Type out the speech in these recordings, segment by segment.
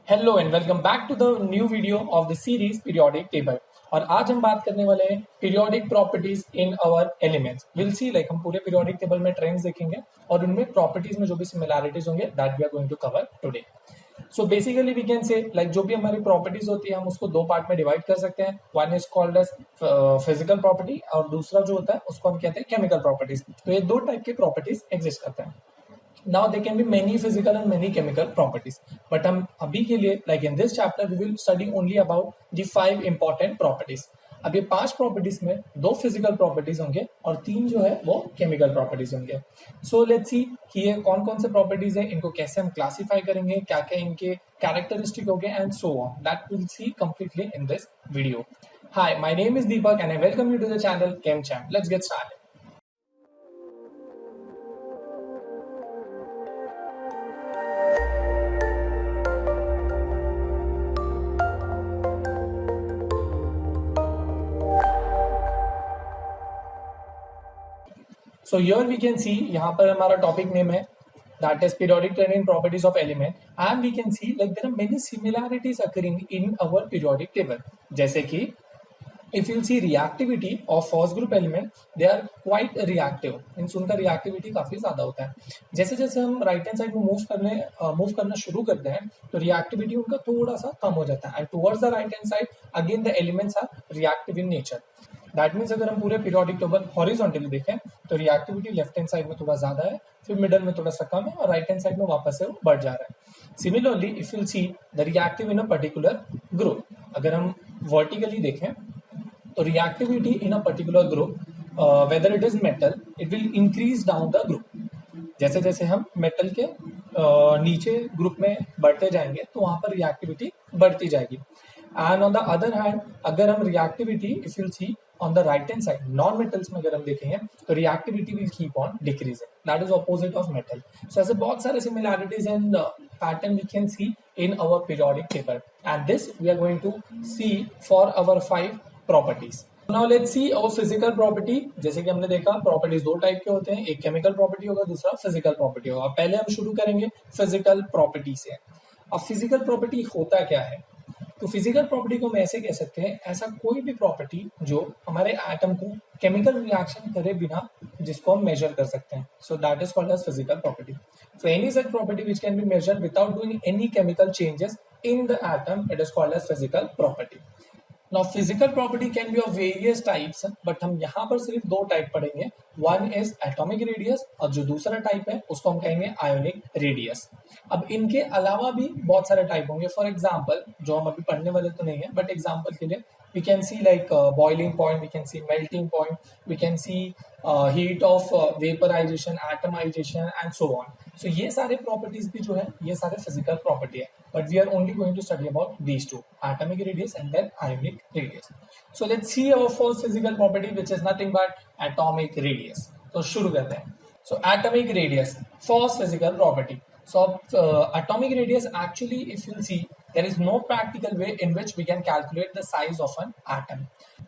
Hello and welcome back to the new video of the series periodic table. और आज हम बात करने वाले हैं periodic properties in our elements. Will see like हम पूरे पीरियोडिक टेबल में ट्रेंड्स देखेंगे और उनमें प्रॉपर्टीज में जो भी सिमिलैरिटीज होंगे that we are going to cover today. So basically we can say like जो भी हमारी प्रॉपर्टीज होती है हम उसको दो पार्ट में डिवाइड कर सकते हैं। One is called as physical property और दूसरा जो होता है उसको हम कहते हैं केमिकल प्रॉपर्टीज। तो ये दो टाइप के प्रॉपर्टीज एग्जिस्ट करते हैं। Now there can be many physical and many chemical properties, but हम अभी के लिए like in this chapter we will study only about the 5 important properties. अब ये 5 प्रॉपर्टीज में 2 फिजिकल प्रॉपर्टीज होंगे और 3 जो है वो केमिकल प्रॉपर्टीज होंगे। सो लेट्स सी कि ये कौन कौन से प्रॉपर्टीज है, इनको कैसे हम क्लासिफाई करेंगे, क्या क्या इनके कैरेक्टरिस्टिक होंगे and so on. That will see completely in this video. Hi, my name is Deepak and I welcome you to the channel Chemcham. Let's get started. So here we can see यहाँ पर हमारा topic name है that is periodic trend in properties of element and we can see like there are many similarities occurring in our periodic table. जैसे कि if you see reactivity of first group element they are quite reactive, means उनका reactivity काफी ज्यादा होता है। जैसे जैसे हम राइट हैंड साइड में मूव करना शुरू करते हैं तो रिएक्टिविटी उनका थोड़ा सा कम हो जाता है and towards the right hand side again the elements are reactive in nature. That means अगर हम पूरे पीरियोडिक टेबल हॉरिजॉन्टली देखें तो रिएक्टिविटी लेफ्ट हैंड साइड में थोड़ा ज्यादा है, फिर मिडल में थोड़ा सा कम है और राइट हैंड साइड में वापस से वो बढ़ जा रहा है। Similarly if you see the reactive in a particular group, अगर हम वर्टिकली देखें तो reactivity in a particular group whether it is metal it will increase down the group. जैसे जैसे हम मेटल के नीचे ग्रुप में बढ़ते जाएंगे तो वहां पर रिएक्टिविटी बढ़ती जाएगी। And on the other hand अगर हम reactivity if you see on the right hand side non metals में अगर हम देखेंगे तो reactivity will keep on decreasing, that is opposite of metal. So ऐसे बहुत सारे similarities and pattern we can see in our periodic table and this we are going to see for our 5 properties. Now let's see our physical property. जैसे कि हमने देखा properties दो type के होते हैं, एक केमिकल प्रॉपर्टी होगा, दूसरा फिजिकल प्रॉपर्टी होगा। पहले हम शुरू करेंगे फिजिकल प्रॉपर्टी से। अब फिजिकल प्रॉपर्टी होता क्या है? तो फिजिकल प्रॉपर्टी को हम ऐसे कह सकते हैं, ऐसा कोई भी प्रॉपर्टी जो हमारे एटम को केमिकल रिएक्शन करे बिना जिसको हम मेजर कर सकते हैं, so that is called as physical property. So any such property which can be measured without doing any chemical changes in the atom, it is called as physical property. Now physical property can be of various types, but हम यहाँ पर सिर्फ दो type पढ़ेंगे। One is atomic radius और जो दूसरा type है उसको हम कहेंगे आयोनिक रेडियस। अब इनके अलावा भी बहुत सारे टाइप होंगे। फॉर एग्जाम्पल जो हम अभी पढ़ने वाले तो नहीं है, बट एग्जाम्पल के लिए we can see like boiling point, we can see melting point, we can see heat of vaporization, atomization and so on. So ये सारे प्रॉपर्टीज भी जो है ये सारे फिजिकल प्रॉपर्टी है, but we are only going to study about these two, atomic radius and then ionic radius. So let's see our first physical property which is nothing but atomic radius. So शुरू करते हैं। So atomic radius, first physical property. So atomic radius actually if you see there is no practical way in which we can calculate the size of an atom.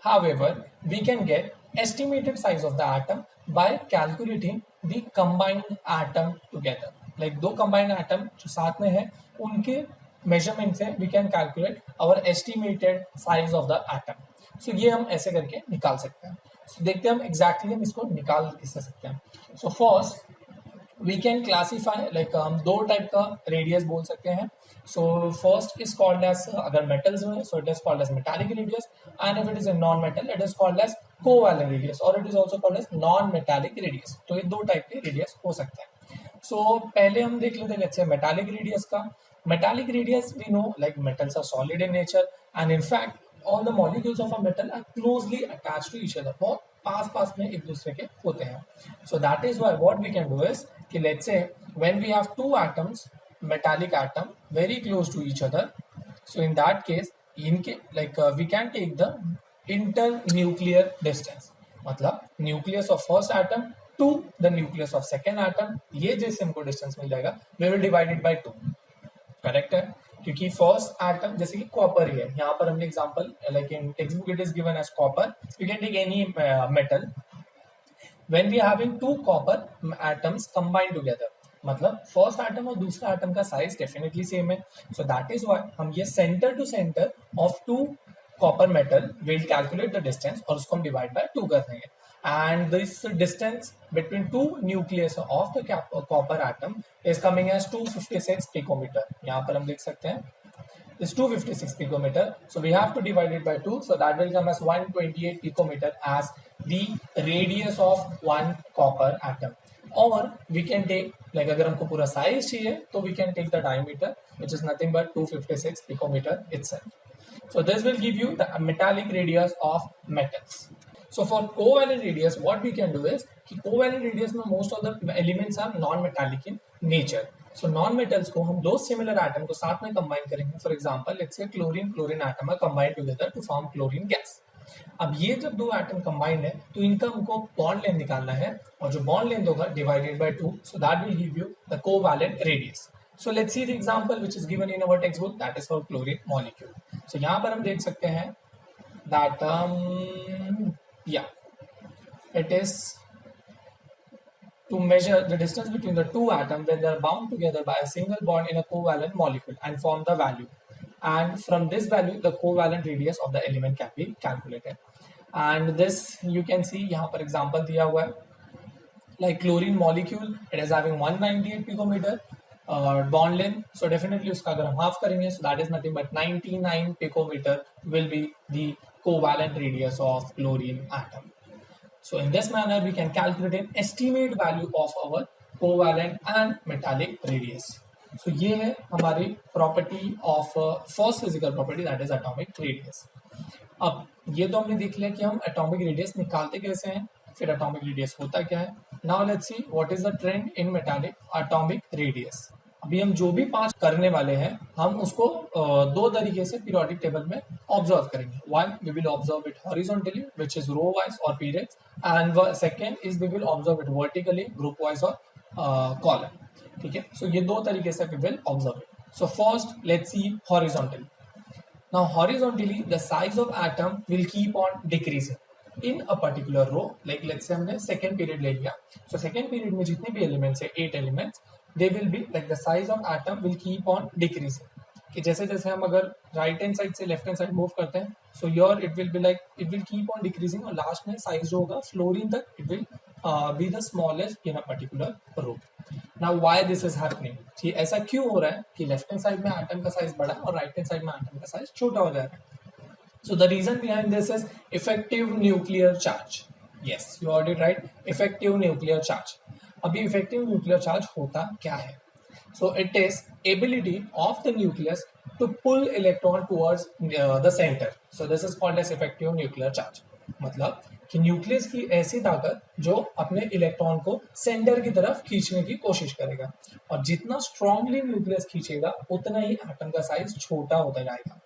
However, we can get estimated size of the atom by calculating the combined atom together. Like दो combined atom जो साथ में है उनके measurement से we can calculate our estimated size of the atom. So ये हम ऐसे करके निकाल सकते हैं। So देखते हैं हम exactly हम इसको निकाल किससे सकते हैं। So first we can classify like हम दो टाइप का रेडियस बोल सकते हैं। So first is called as, अगर मेटल्स में so it is called as metallic radius and if it is a non metal it is called as covalent radius और it is also called as non metallic radius. तो ये दो type के radius हो सकते हैं। सो पहले हम देख लेते हैं लेट्स से मेटालिक रेडियस का। Metallic radius we know like metals are solid in nature and in fact all the molecules of a metal are closely attached to each other, बहुत पास पास में एक दूसरे के होते हैं। So that is why what we can do is कि let's say when we have two atoms, metallic atom very close to each other, so in that case इनके like we can take the internuclear distance, मतलब nucleus of first atom to the nucleus of second atom, ये जैसे हमको distance मिल जाएगा we will divide it by 2। Correct है, क्योंकि first atom जैसे कि कॉपर ही है, यहाँ पर हमने example like in textbook it is given as copper, you can take any metal when we are having two copper atoms combined together मतलब first atom और दूसरा एटम का साइज डेफिनेटली सेम है. सो that is why हम ये centre to centre of two copper metal will calculate the distance और उसको हम डिवाइड बाय 2 कर देंगे. And this distance between two nucleus of the copper atom is coming as 256 picometer. यहाँ पर हम देख सकते हैं is 256 picometer. So we have to divide it by 2. So that will come as 128 picometer as the radius of one copper atom. Or we can take, like अगर हमको पूरा size चाहिए तो we can take the diameter which is nothing but 256 picometer itself. So this will give you the metallic radius of metals. So for covalent radius, what we can do is कि covalent radius में most of the elements are non-metallic in nature. So non-metals को हम दो similar atom को साथ में combine करेंगे. For example, let's say chlorine atom are combined together to form chlorine gas. अब ये जब दो एटम कंबाइंड है तो इनका हमको बॉन्ड लेंथ निकालना है और जो बॉन्ड लेंथ होगा divided by 2. So that will give you the covalent radius. So let's see the example which is given in our text book, that is for chlorine molecule. So यहाँ पर हम देख सकते हैं that it is to measure the distance between the two atoms when they are bound together by a single bond in a covalent molecule and form the value, and from this value the covalent radius of the element can be calculated. And this you can see यहाँ पर example दिया हुआ है, like chlorine molecule, it is having 198 picometer bond length. So definitely उसका अगर हम half करेंगे so that is nothing but 99 picometer will be the covalent radius of chlorine atom. So in this manner we can calculate an estimate value of our covalent and metallic radius. So ये है हमारी property of first physical property, that is atomic radius. अब ये तो हमने देख लिया कि हम atomic radius निकालते कैसे हैं, फिर atomic radius होता क्या है. Now let's see what is the trend in metallic atomic radius. अभी हम जो भी 5 करने वाले हैं हम उसको दो तरीके से पीरियोडिक टेबल में ऑब्जर्व करेंगे. One, we will observe it horizontally which is row wise और periods, and second is we will observe it vertically group wise और कॉलम. ठीक है, सो ये दो तरीके से we will observe it. So first let's see horizontally. Now horizontally the size of atom will keep on decreasing in a particular row. Like let's say हमने second period ले लिया. सो सेकंड पीरियड में जितने भी elements है 8 elements, they will be like the size of atom will keep on decreasing. कि जैसे जैसे हम अगर राइट हैंड साइड से लेफ्ट हैंड साइड मूव करते हैं so your it will be like it will keep on decreasing और last में साइज जो होगा फ्लोरीन तक it will be the smallest in a particular row. Now why this is happening, कि ऐसा क्यों हो रहा है कि लेफ्ट हैंड साइड में एटम का साइज बड़ा और राइट हैंड साइड में एटम का साइज छोटा हो जा रहा है. So the reason behind this is effective nuclear charge. Yes, you already right, effective nuclear charge. अभी इफेक्टिव न्यूक्लियर चार्ज होता क्या है? So it is ability of the nucleus to pull electron towards the center. So this is called as effective nuclear charge. मतलब कि nucleus की ऐसी ताकत जो अपने इलेक्ट्रॉन को सेंटर की तरफ खींचने की कोशिश करेगा, और जितना स्ट्रांगली न्यूक्लियस खींचेगा उतना ही एटम का साइज छोटा होता जाएगा.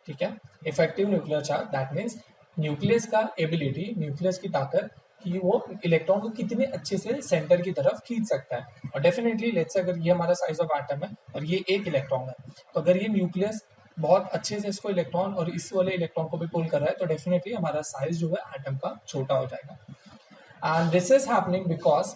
ठीक है, effective nuclear charge that means nucleus का एबिलिटी, न्यूक्लियस की ताकत कि वो इलेक्ट्रॉन को कितने अच्छे से सेंटर की तरफ खींच सकता है. और डेफिनेटली लेट्स से अगर ये हमारा साइज ऑफ एटम है और ये एक इलेक्ट्रॉन है, तो अगर ये न्यूक्लियस बहुत अच्छे से इसको इलेक्ट्रॉन और इस वाले इलेक्ट्रॉन को भी पुल कर रहा है तो डेफिनेटली हमारा साइज जो है एटम का छोटा हो जाएगा. And this is happening because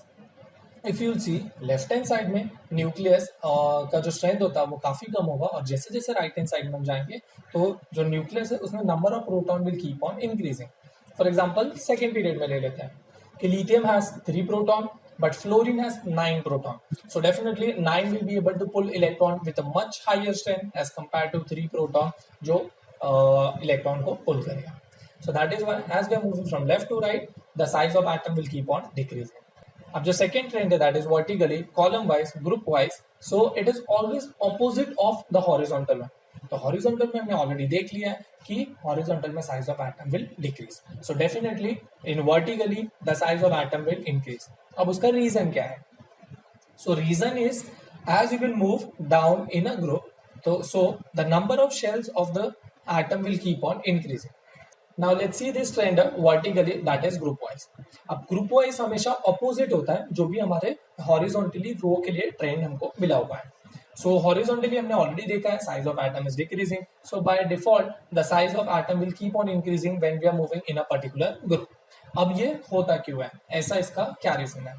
if you see left hand side में न्यूक्लियस का जो स्ट्रेंथ होता है वो काफी कम होगा, और जैसे जैसे राइट हैंड साइड में हम जाएंगे तो जो न्यूक्लियस है उसमें number of proton will keep on increasing. For example second period में ले लेते हैं कि lithium has 3 proton but fluorine has 9 proton. So definitely 9 will be able to pull electron with a much higher strength as compared to 3 proton जो electron को pull करेगा. So that is why as we are moving from left to right the size of atom will keep on decreasing. अब जो second trend है that is vertically, column wise, group wise, so it is always opposite of the horizontal one. तो horizontal में हमने already देख लिया है कि हॉरिजॉन्टल में size of atom will decrease. So definitely in vertically the size of atom will increase. अब उसका रीजन क्या है? So reason is as you will move down in a group तो so the number of shells of the atom will keep on increasing. Now let's see this trend vertically that is group wise. अब group wise हमेशा opposite होता है जो भी हमारे horizontally रो के लिए ट्रेंड हमको मिला हुआ है. So horizontally हमने ऑलरेडी देखा है size of atom is decreasing. So by default the size of atom will keep on increasing when we are moving in a particular group. अब ये होता क्यों है, ऐसा इसका क्या रीजन है?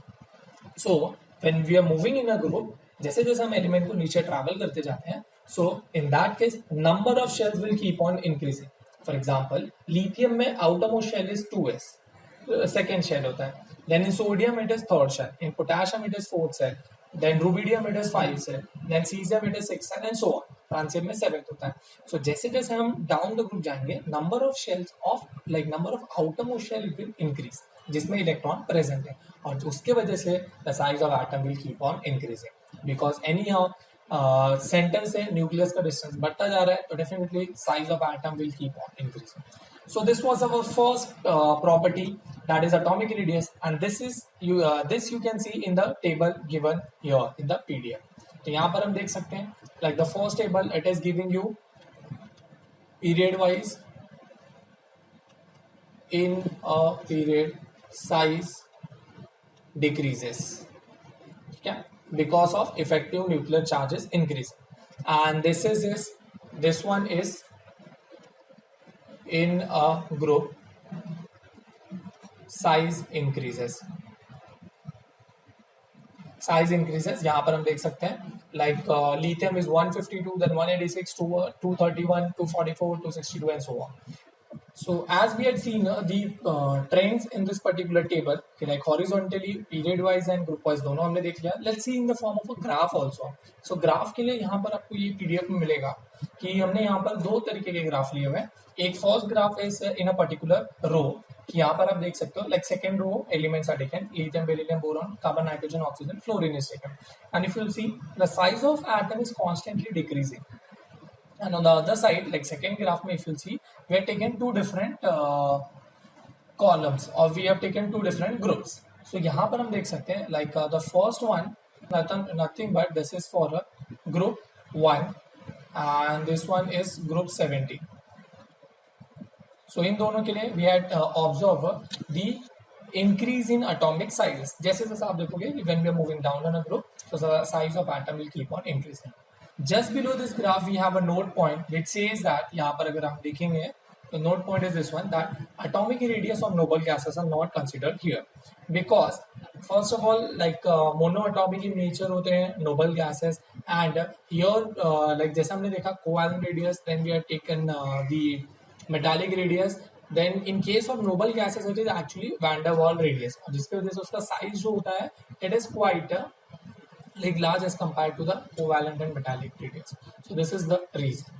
So when we are moving in a group, जैसे जैसे हम एलिमेंट को नीचे ट्रैवल करते जाते हैं, so in that case number of shells will keep on increasing. For example lithium में outermost shell is 2s, second shell होता है. Then in sodium it is third shell, in potassium it is fourth shell, then rubidium it is 5 shell, then caesium it is 6 shell and so on. Francium में 7th होता है. सो जैसे जैसे हम down the group जाएंगे, number of shells of like number of outermost shell will increase, जिसमें electron present है, और उसके वजह से the size of atom will keep on increasing, because anyhow centre से न्यूक्लियस का डिस्टेंस बढ़ता जा रहा है, तो definitely size of atom will keep on increasing. So this was our first property, that is atomic radius, and this you can see in the table given here in the PDF. तो यहाँ पर हम देख सकते हैं, like the first table, it is giving you period wise, in a period size decreases, okay, because of effective nuclear charges increase, and this one is in a group size increases. यहाँ पर हम देख सकते हैं, like lithium is 152, then 186, 231, 244, 262 and so on. So as we had seen the trends in this particular table, like horizontally, period wise and group wise दोनों हमने देख लिया. Let's see in the form of a graph also. So graph के लिए यहाँ पर आपको ये PDF में मिलेगा कि हमने यहाँ पर दो तरीके के ग्राफ लिए हुए हैं. एक first graph is in a particular row, कि यहाँ पर आप देख सकते हो, like second row elements are taken, lithium, beryllium, boron, carbon, nitrogen, oxygen, fluorine is taken, and if you see the size of atom is constantly decreasing. And on the other side, like second graph में if you'll see, we have taken two different columns, or we have taken two different groups. So यहाँ पर हम देख सकते हैं, like the first one, nothing but this is for group 1 and this one is group 70. So इन दोनों के लिए we had observed the increase in atomic sizes. जैसे जैसे आप देखोगे when we are moving down on a group, so the size of atom will keep on increasing. Just below this graph we have a note point which says that, यहाँ पर अगर हम देखेंगे तो note point is this one, that atomic radius of noble gases are not considered here, because first of all like monoatomic in nature होते हैं noble gases, and here like जैसे हमने देखा covalent radius, then we have taken the metallic radius, then in case of noble gases it is actually van der Waals radius, जिसकी वजह से उसका size जो होता है it is quite like large as compared to the covalent and metallic radius. So this is the reason.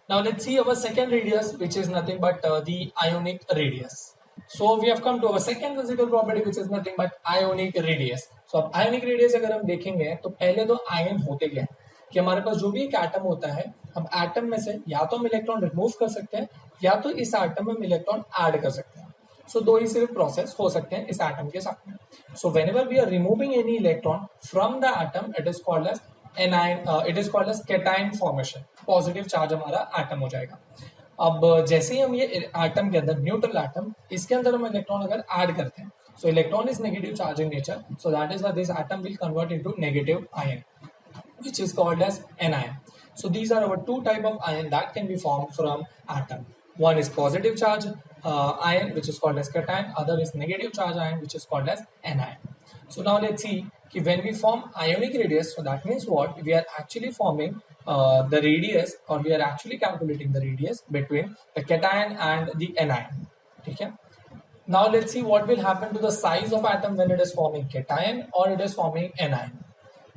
Now let's see our second radius, which is nothing but the ionic radius. So we have come to our second physical property, which is nothing but ionic radius. So अब ionic radius अगर हम देखेंगे तो पहले तो ion होते क्या है, कि हमारे पास जो भी एक एटम होता है, हम एटम में से या तो हम इलेक्ट्रॉन रिमूव कर सकते हैं या तो इस एटम में हम इलेक्ट्रॉन ऐड कर सकते हैं. सो दो ही सिर्फ प्रोसेस हो सकते हैं इस एटम के साथ में. So whenever we are removing any electron from the atom, it is called as anion, it is called as cation formation. Positive charge हमारा एटम हो जाएगा. अब जैसे ही हम ये एटम के अंदर, न्यूट्रल एटम, इसके अंदर हम इलेक्ट्रॉन अगर ऐड करते हैं, सो electron is negative charge in nature, so that is why this atom will convert into negative ion, which is called as anion. So these are our two type of ion that can be formed from atom. One is positive charge ion, which is called as cation. Other is negative charge ion, which is called as anion. So now let's see कि when we form ionic radius, so that means what? We are actually forming the radius, or we are actually calculating the radius between the cation and the anion. ठीक है? Now let's see what will happen to the size of atom when it is forming cation or it is forming anion.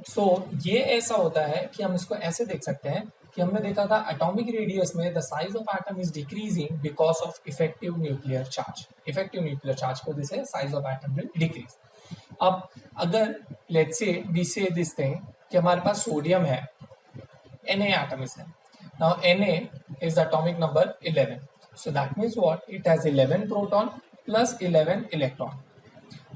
सो ये ऐसा होता है कि हम इसको ऐसे देख सकते हैं कि हमने देखा था एटॉमिक रेडियस में the size of atom is decreasing because of effective nuclear charge. Effective nuclear charge की वजह से size of atom will decrease. अब अगर लेट्स से वी से दिस थिंग कि हमारे पास सोडियम है, Na atom is there. Now Na is atomic number 11. So that means what? It has 11 proton plus 11 electron.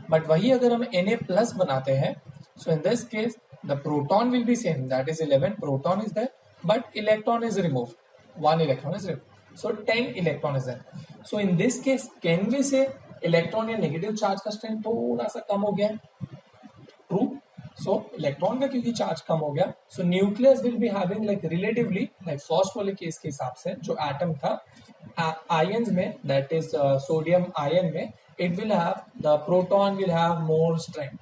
But वही अगर हम Na plus बनाते हैं, so in this case the proton will be same, that is 11 proton is there, but electron is removed, one electron is removed, so 10 electron is there. So in this case can we say electron या negative charge का strength थोड़ा सा कम हो गया. True. So electron का क्योंकि charge कम हो गया, so nucleus will be having like relatively like first वाले केस के हिसाब से जो atom था ions में, that is sodium ion में, it will have the proton will have more strength.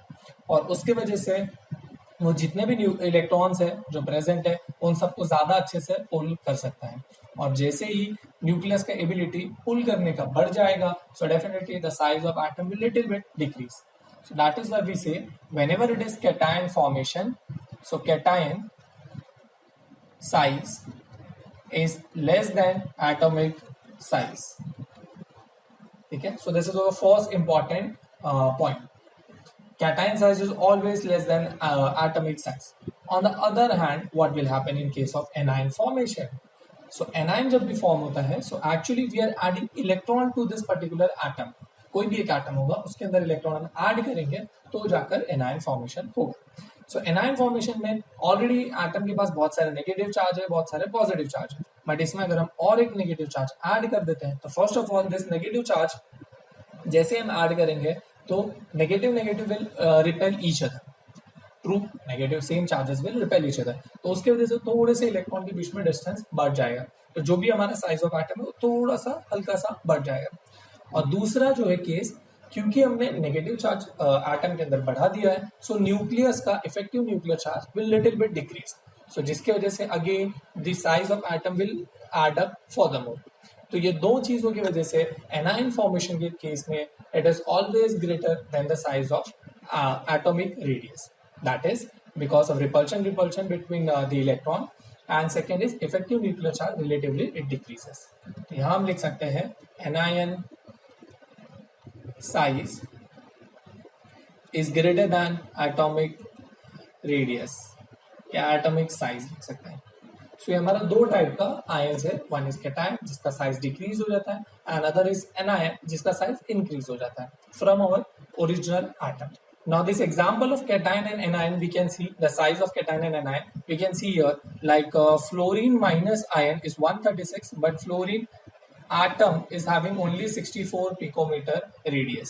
और उसके वजह से वो जितने भी इलेक्ट्रॉन्स है जो प्रेजेंट है उन सबको ज्यादा अच्छे से पुल कर सकता है। और जैसे ही न्यूक्लियस का एबिलिटी पुल करने का बढ़ जाएगा, so definitely the size of atom will little bit decrease. So that is why we say whenever it is cation formation, so cation size is less than atomic size. ठीक है, so this is our first important point. Cation size is always less than atomic size. On the other hand, what will happen in case of anion formation? So anion जब भी form होता है, so actually we are adding electron to this particular atom. कोई भी एक atom होगा उसके अंदर इलेक्ट्रॉन हम ऐड करेंगे तो जाकर एनायन फॉर्मेशन होगा। सो एनायन फॉर्मेशन में ऑलरेडी एटम के पास बहुत सारे नेगेटिव चार्ज है, बहुत सारे पॉजिटिव चार्ज है, बट इसमें अगर हम और एक नेगेटिव चार्ज ऐड कर देते हैं तो first of all this negative charge जैसे हम ऐड करेंगे तो negative negative will repel each other, true negative same charges will repel each other, तो उसके वजह से थोड़े से इलेक्ट्रॉन के बीच में डिस्टेंस बढ़ जाएगा, तो जो भी हमारा साइज ऑफ एटम है वो थोड़ा सा हल्का सा बढ़ जाएगा। और दूसरा जो है केस, क्योंकि हमने नेगेटिव चार्ज एटम के अंदर बढ़ा दिया है, सो न्यूक्लियस का effective nuclear charge will little bit decrease, so जिसके वजह से again the size of atom will add up furthermore. तो ये दो चीजों की वजह से एनायन फॉर्मेशन के केस में it is always greater than the size of atomic radius, that is because of repulsion between the electron, and second is effective nuclear charge relatively it decreases. तो यहां हम लिख सकते हैं anion size is greater than atomic radius या atomic size लिख सकते हैं। So ये हमारा दो टाइप का आयंस है, वन इज कैटायन जिसका साइज डिक्रीज हो जाता है, एंड अदर इज एनायन जिसका साइज इंक्रीज हो जाता है from our original atom. Now this example of cation and anion, we can see the size of cation and anion. We can see here like fluorine minus iron is 136, but fluorine atom is having only 64 picometer radius.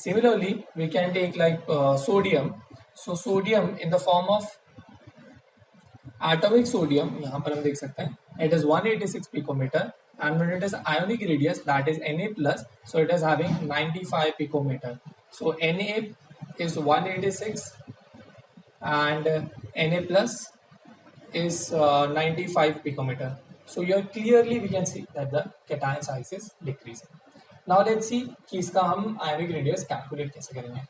Similarly, we can take like sodium. So sodium in the form of atomic sodium, यहाँ पर हम देख सकते हैं, it is 186 picometer, and when it is ionic radius, that is Na plus, so it is having 95 picometer. So Na is 186 and Na plus is 95 picometer. So here clearly we can see that the cation size is decreasing. Now let's see कि इसका हम ionic radius calculate कैसे करेंगे।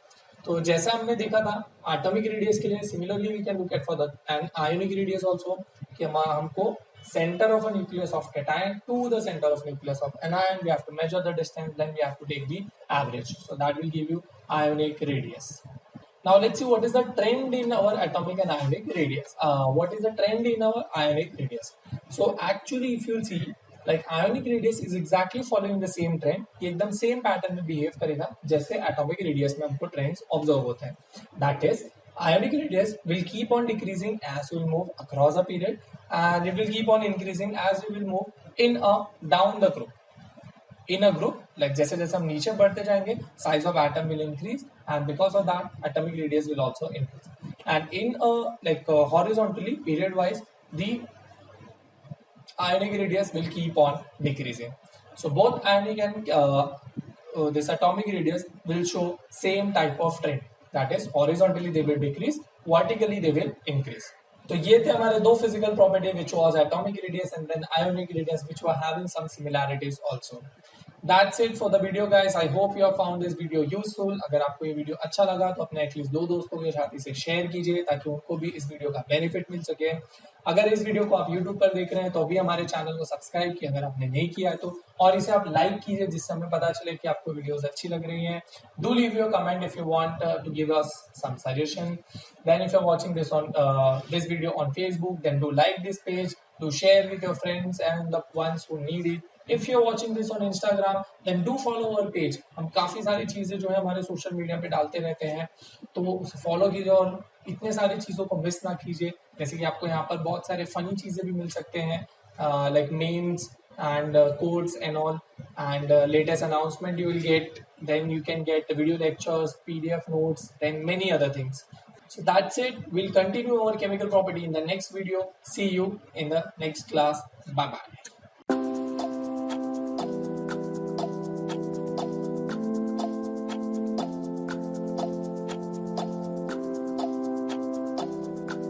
तो जैसा हमने देखा था एटॉमिक रेडियस के लिए, similarly we can look at for the end ionic radius also, कि हमको centre of a nucleus of cation to the centre of nucleus of anion we have to measure the distance, then we have to take the average, so that will give you ionic radius. Now let's see what is the trend in our atomic and ionic radius. What is the trend in our ionic radius? So actually if you'll see like ionic radius is exactly following the same trend, ये एकदम same pattern में behave करेगा जैसे atomic radius में हमको trends observe होते हैं। That is ionic radius will keep on decreasing as we will move across a period, and it will keep on increasing as we will move in a down the group. In a group, like जैसे जैसे हम नीचे बढ़ते जाएंगे, size of atom will increase, and because of that atomic radius will also increase, and in a like horizontally period wise the ionic radius will keep on decreasing. So both ionic and this atomic radius will show same type of trend, that is horizontally they will decrease, vertically they will increase. तो ये थे हमारे दो physical property, which was atomic radius and then ionic radius, which were having some similarities also. That's it for the video guys. I hope you have found this video useful. अगर आपको ये video अच्छा लगा तो अपने at least दो दोस्तों के साथ इसे शेयर कीजिए ताकि उनको भी इस वीडियो का बेनिफिट मिल सके। अगर इस वीडियो को आप YouTube पर देख रहे हैं तो भी हमारे चैनल को सब्सक्राइब किए अगर आपने नहीं किया है तो, और इसे आप लाइक कीजिए जिससे हमें पता चले कि आपको वीडियोस अच्छी लग रही हैं। Do leave your comment if you want to give us some suggestion. Then if you are watching this on this video on Facebook, then do like this page, do share with your friends and the ones who need it. If you're watching this on Instagram, then do follow our page. हम काफी सारी चीजें जो है हमारे social media पे डालते रहते हैं, तो उसे फॉलो कीजिए और इतने सारी चीजों को मिस ना कीजिए। जैसे कि आपको यहाँ पर बहुत सारे फनी चीजें भी मिल सकते हैं, like memes and codes and all, and latest announcement you will get. Then you can get video lectures, PDF notes, then many other things. So that's it. We'll continue our chemical property in the next video. See you in the next class. Bye bye.